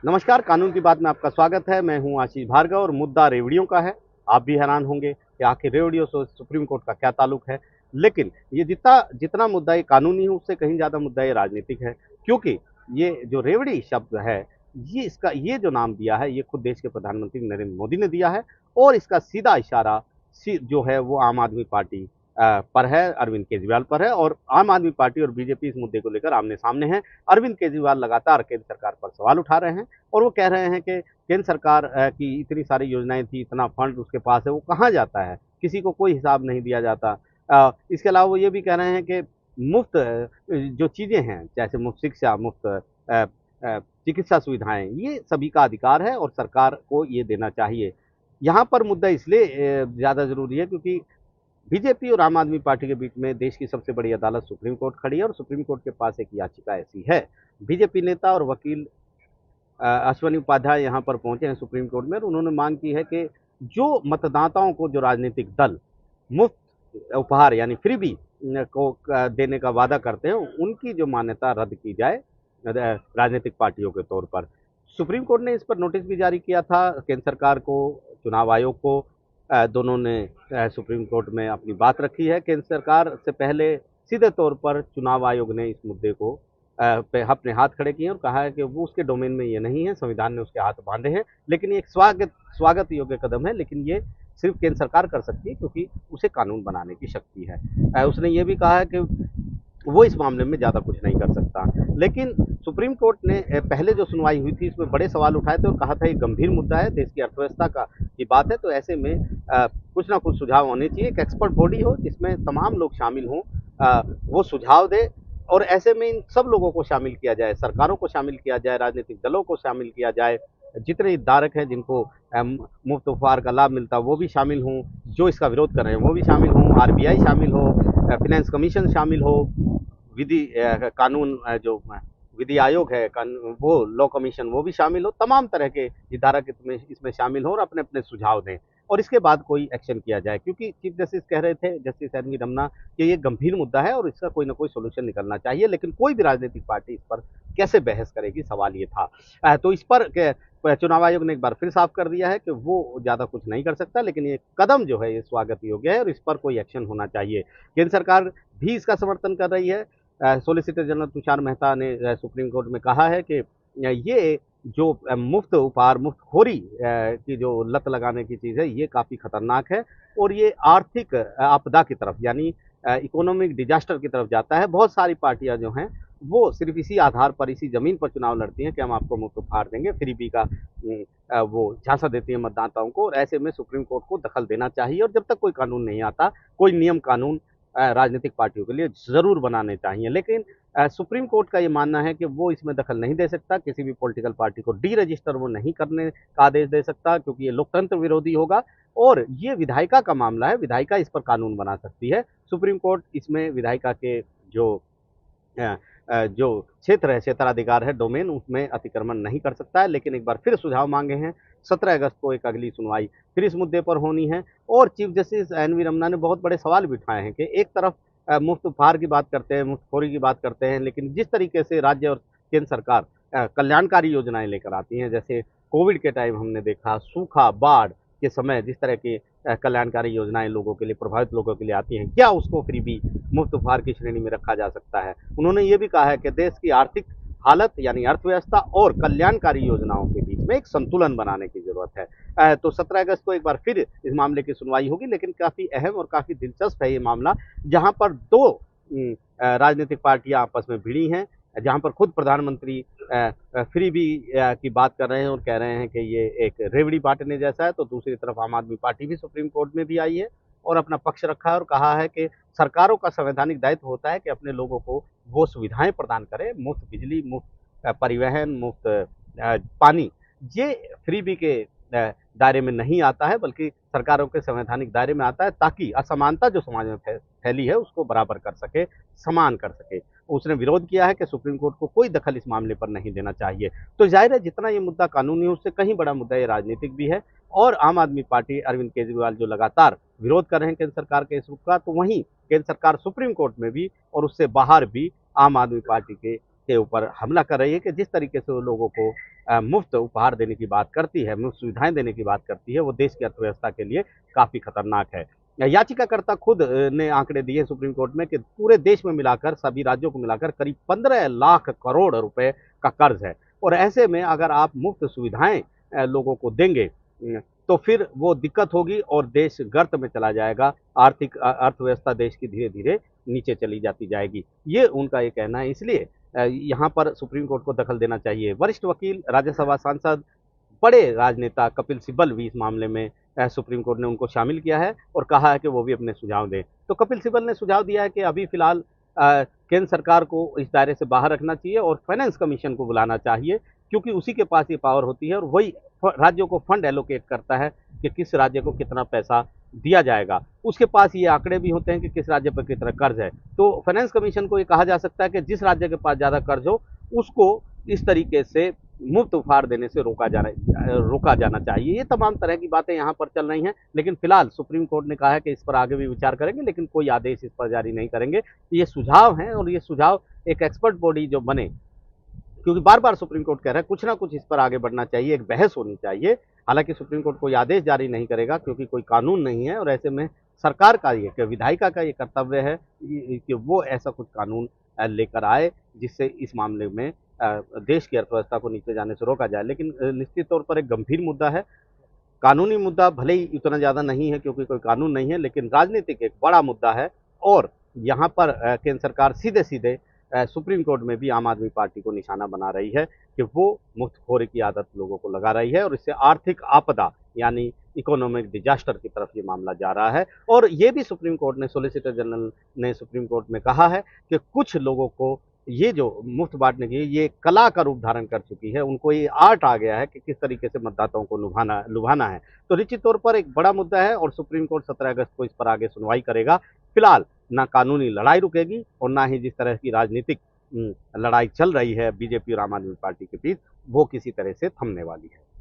नमस्कार, कानून की बात में आपका स्वागत है। मैं हूं आशीष भार्गव और मुद्दा रेवड़ियों का है। आप भी हैरान होंगे कि आखिर रेवड़ियों से सुप्रीम कोर्ट का क्या ताल्लुक है। लेकिन ये जितना जितना मुद्दा ये कानूनी है, उससे कहीं ज़्यादा मुद्दा ये राजनीतिक है। क्योंकि ये जो रेवड़ी शब्द है, ये जो नाम दिया है, ये खुद देश के प्रधानमंत्री नरेंद्र मोदी ने दिया है। और इसका सीधा इशारा जो है वो आम आदमी पार्टी पर है, अरविंद केजरीवाल पर है। और आम आदमी पार्टी और बीजेपी इस मुद्दे को लेकर आमने सामने है। अरविंद केजरीवाल लगातार केंद्र सरकार पर सवाल उठा रहे हैं और वो कह रहे हैं कि केंद्र सरकार की इतनी सारी योजनाएं थी, इतना फंड उसके पास है, वो कहाँ जाता है, किसी को कोई हिसाब नहीं दिया जाता। इसके अलावा वो ये भी कह रहे हैं कि मुफ्त जो चीज़ें हैं, जैसे मुफ्त शिक्षा, मुफ्त चिकित्सा सुविधाएं, ये सभी का अधिकार है और सरकार को ये देना चाहिए। यहाँ पर मुद्दा इसलिए ज़्यादा ज़रूरी है क्योंकि बीजेपी और आम आदमी पार्टी के बीच में देश की सबसे बड़ी अदालत सुप्रीम कोर्ट खड़ी है और सुप्रीम कोर्ट के पास एक याचिका ऐसी है। बीजेपी नेता और वकील अश्वनी उपाध्याय यहाँ पर पहुंचे हैं सुप्रीम कोर्ट में और उन्होंने मांग की है कि जो मतदाताओं को जो राजनीतिक दल मुफ्त उपहार यानी फ्रीबी को देने का वादा करते हैं, उनकी जो मान्यता रद्द की जाए राजनीतिक पार्टियों के तौर पर। सुप्रीम कोर्ट ने इस पर नोटिस भी जारी किया था केंद्र सरकार को, चुनाव आयोग को। दोनों ने सुप्रीम कोर्ट में अपनी बात रखी है। केंद्र सरकार से पहले सीधे तौर पर चुनाव आयोग ने इस मुद्दे को पे अपने हाथ खड़े किए और कहा है कि वो उसके डोमेन में ये नहीं है, संविधान ने उसके हाथ बांधे हैं। लेकिन ये एक स्वागत योग्य कदम है, लेकिन ये सिर्फ केंद्र सरकार कर सकती है क्योंकि उसे कानून बनाने की शक्ति है। उसने ये भी कहा है कि वो इस मामले में ज़्यादा कुछ नहीं कर सकता। लेकिन सुप्रीम कोर्ट ने पहले जो सुनवाई हुई थी, इसमें बड़े सवाल उठाए थे और कहा था ये गंभीर मुद्दा है, देश की अर्थव्यवस्था का की बात है, तो ऐसे में कुछ ना कुछ सुझाव होने चाहिए। एक एक्सपर्ट बॉडी हो जिसमें तमाम लोग शामिल हों, वो सुझाव दे और ऐसे में इन सब लोगों को शामिल किया जाए, सरकारों को शामिल किया जाए, राजनीतिक दलों को शामिल किया जाए, जितने हितधारक हैं जिनको मुफ्त उपहार का लाभ मिलता है वो भी शामिल हों, जो इसका विरोध कर रहे हैं वो भी शामिल हों, आरबीआई शामिल हो, फाइनेंस कमीशन शामिल हो, विधि कानून जो विधि आयोग है, वो लॉ कमीशन वो भी शामिल हो, तमाम तरह के हितधारक इसमें इसमें शामिल हों और अपने अपने सुझाव दें और इसके बाद कोई एक्शन किया जाए। क्योंकि चीफ जस्टिस कह रहे थे, जस्टिस एन वी रमन्ना, कि ये गंभीर मुद्दा है और इसका कोई ना कोई सोल्यूशन निकलना चाहिए। लेकिन कोई भी राजनीतिक पार्टी इस पर कैसे बहस करेगी, सवाल ये था। तो इस पर चुनाव आयोग ने एक बार फिर साफ कर दिया है कि वो ज़्यादा कुछ नहीं कर सकता, लेकिन ये कदम जो है ये स्वागत योग्य है और इस पर कोई एक्शन होना चाहिए। केंद्र सरकार भी इसका समर्थन कर रही है। सॉलिसिटर जनरल तुषार मेहता ने सुप्रीम कोर्ट में कहा है कि ये जो मुफ्त उपहार, मुफ्तखोरी की जो लत लगाने की चीज़ है, ये काफ़ी खतरनाक है और ये आर्थिक आपदा की तरफ यानी इकोनॉमिक डिजास्टर की तरफ जाता है। बहुत सारी पार्टियाँ जो हैं, वो सिर्फ़ इसी आधार पर, इसी ज़मीन पर चुनाव लड़ती हैं कि हम आपको मुफ्त उपहार देंगे, फ्रीबी का वो झांसा देती हैं मतदाताओं को और ऐसे में सुप्रीम कोर्ट को दखल देना चाहिए और जब तक कोई कानून नहीं आता, कोई नियम कानून राजनीतिक पार्टियों के लिए ज़रूर बनाने चाहिए। लेकिन सुप्रीम कोर्ट का ये मानना है कि वो इसमें दखल नहीं दे सकता, किसी भी पॉलिटिकल पार्टी को डीरजिस्टर वो नहीं करने का आदेश दे सकता क्योंकि ये लोकतंत्र विरोधी होगा और ये विधायिका का मामला है, विधायिका इस पर कानून बना सकती है। सुप्रीम कोर्ट इसमें विधायिका के जो जो क्षेत्र है, क्षेत्राधिकार है, डोमेन, उसमें अतिक्रमण नहीं कर सकता है। लेकिन एक बार फिर सुझाव मांगे हैं। 17 अगस्त को एक अगली सुनवाई फिर इस मुद्दे पर होनी है और chief justice N V Ramana ने बहुत बड़े सवाल भी उठाए हैं कि एक तरफ मुफ्त उपहार की बात करते हैं, मुफ्तखोरी की बात करते हैं, लेकिन जिस तरीके से राज्य और केंद्र सरकार कल्याणकारी योजनाएं लेकर आती हैं, जैसे कोविड के टाइम हमने देखा, सूखा, बाढ़ के समय जिस तरह की कल्याणकारी योजनाएं लोगों के लिए, प्रभावित लोगों के लिए आती हैं, क्या उसको फ्रीबी मुफ्त उपहार की श्रेणी में रखा जा सकता है। उन्होंने ये भी कहा है कि देश की आर्थिक हालत यानी अर्थव्यवस्था और कल्याणकारी योजनाओं के बीच में एक संतुलन बनाने की जरूरत है। तो 17 अगस्त को एक बार फिर इस मामले की सुनवाई होगी, लेकिन काफ़ी अहम और काफ़ी दिलचस्प है ये मामला, जहाँ पर दो राजनीतिक पार्टियां आपस में भिड़ी हैं, जहाँ पर खुद प्रधानमंत्री फ्रीबी की बात कर रहे हैं और कह रहे हैं कि ये एक रेवड़ी बांटने जैसा है, तो दूसरी तरफ आम आदमी पार्टी भी सुप्रीम कोर्ट में भी आई है और अपना पक्ष रखा है और कहा है कि सरकारों का संवैधानिक दायित्व होता है कि अपने लोगों को वो सुविधाएं प्रदान करें, मुफ्त बिजली, मुफ्त परिवहन, मुफ्त पानी। ये फ्रीबी के दायरे में नहीं आता है, बल्कि सरकारों के संवैधानिक दायरे में आता है ताकि असमानता जो समाज में फैली है उसको बराबर कर सके, समान कर सके। उसने विरोध किया है कि सुप्रीम कोर्ट को कोई दखल इस मामले पर नहीं देना चाहिए। तो जाहिर है जितना ये मुद्दा कानूनी है उससे कहीं बड़ा मुद्दा ये राजनीतिक भी है और आम आदमी पार्टी, अरविंद केजरीवाल जो लगातार विरोध कर रहे हैं केंद्र सरकार के इस रुख का, तो वहीं केंद्र सरकार सुप्रीम कोर्ट में भी और उससे बाहर भी आम आदमी पार्टी के के ऊपर हमला कर रही है कि जिस तरीके से वो लोगों को मुफ्त उपहार देने की बात करती है, मुफ्त सुविधाएं देने की बात करती है, वो देश की अर्थव्यवस्था के लिए काफ़ी खतरनाक है। याचिकाकर्ता खुद ने आंकड़े दिए सुप्रीम कोर्ट में कि पूरे देश में मिलाकर, सभी राज्यों को मिलाकर करीब 15 लाख करोड़ रुपए का कर्ज है और ऐसे में अगर आप मुफ्त सुविधाएं लोगों को देंगे तो फिर वो दिक्कत होगी और देश गर्त में चला जाएगा। अर्थव्यवस्था देश की धीरे-धीरे नीचे चली जाती जाएगी। ये उनका ये कहना है, इसलिए यहाँ पर सुप्रीम कोर्ट को दखल देना चाहिए। वरिष्ठ वकील, राज्यसभा सांसद, बड़े राजनेता कपिल सिब्बल भी इस मामले में सुप्रीम कोर्ट ने उनको शामिल किया है और कहा है कि वो भी अपने सुझाव दें। तो कपिल सिब्बल ने सुझाव दिया है कि अभी फिलहाल केंद्र सरकार को इस दायरे से बाहर रखना चाहिए और फाइनेंस कमीशन को बुलाना चाहिए, क्योंकि उसी के पास ये पावर होती है और वही राज्यों को फंड एलोकेट करता है कि किस राज्य को कितना पैसा दिया जाएगा। उसके पास ये आंकड़े भी होते हैं कि किस राज्य पर कितना कर्ज है। तो फाइनेंस कमीशन को ये कहा जा सकता है कि जिस राज्य के पास ज़्यादा कर्ज हो, उसको इस तरीके से मुफ्त उपहार देने से रोका जाना चाहिए। ये तमाम तरह की बातें यहाँ पर चल रही हैं, लेकिन फिलहाल सुप्रीम कोर्ट ने कहा है कि इस पर आगे भी विचार करेंगे, लेकिन कोई आदेश इस पर जारी नहीं करेंगे। ये सुझाव हैं और ये सुझाव एक एक्सपर्ट बॉडी जो बने, क्योंकि बार-बार सुप्रीम कोर्ट कह रहा है कुछ ना कुछ इस पर आगे बढ़ना चाहिए, एक बहस होनी चाहिए। हालाँकि सुप्रीम कोर्ट कोई आदेश जारी नहीं करेगा, क्योंकि कोई कानून नहीं है और ऐसे में सरकार का ये, कि विधायिका का ये कर्तव्य है कि वो ऐसा कुछ कानून लेकर आए जिससे इस मामले में देश की अर्थव्यवस्था को नीचे जाने से रोका जाए। लेकिन निश्चित तौर पर एक गंभीर मुद्दा है। कानूनी मुद्दा भले ही उतना ज़्यादा नहीं है क्योंकि कोई कानून नहीं है, लेकिन राजनीतिक एक बड़ा मुद्दा है और यहाँ पर केंद्र सरकार सीधे-सीधे सुप्रीम कोर्ट में भी आम आदमी पार्टी को निशाना बना रही है कि वो मुफ्तखोरी की आदत लोगों को लगा रही है और इससे आर्थिक आपदा यानी इकोनॉमिक डिजास्टर की तरफ ये मामला जा रहा है। और ये भी सुप्रीम कोर्ट ने, सॉलिसिटर जनरल ने सुप्रीम कोर्ट में कहा है कि कुछ लोगों को ये जो मुफ्त बाँटने की ये कला का रूप धारण कर चुकी है, उनको ये आर्ट आ गया है कि किस तरीके से मतदाताओं को लुभाना है। तो निश्चित तौर पर एक बड़ा मुद्दा है और सुप्रीम कोर्ट 17 अगस्त को इस पर आगे सुनवाई करेगा। फिलहाल ना कानूनी लड़ाई रुकेगी और ना ही जिस तरह की राजनीतिक लड़ाई चल रही है बीजेपी और आम आदमी पार्टी के बीच, वो किसी तरह से थमने वाली है।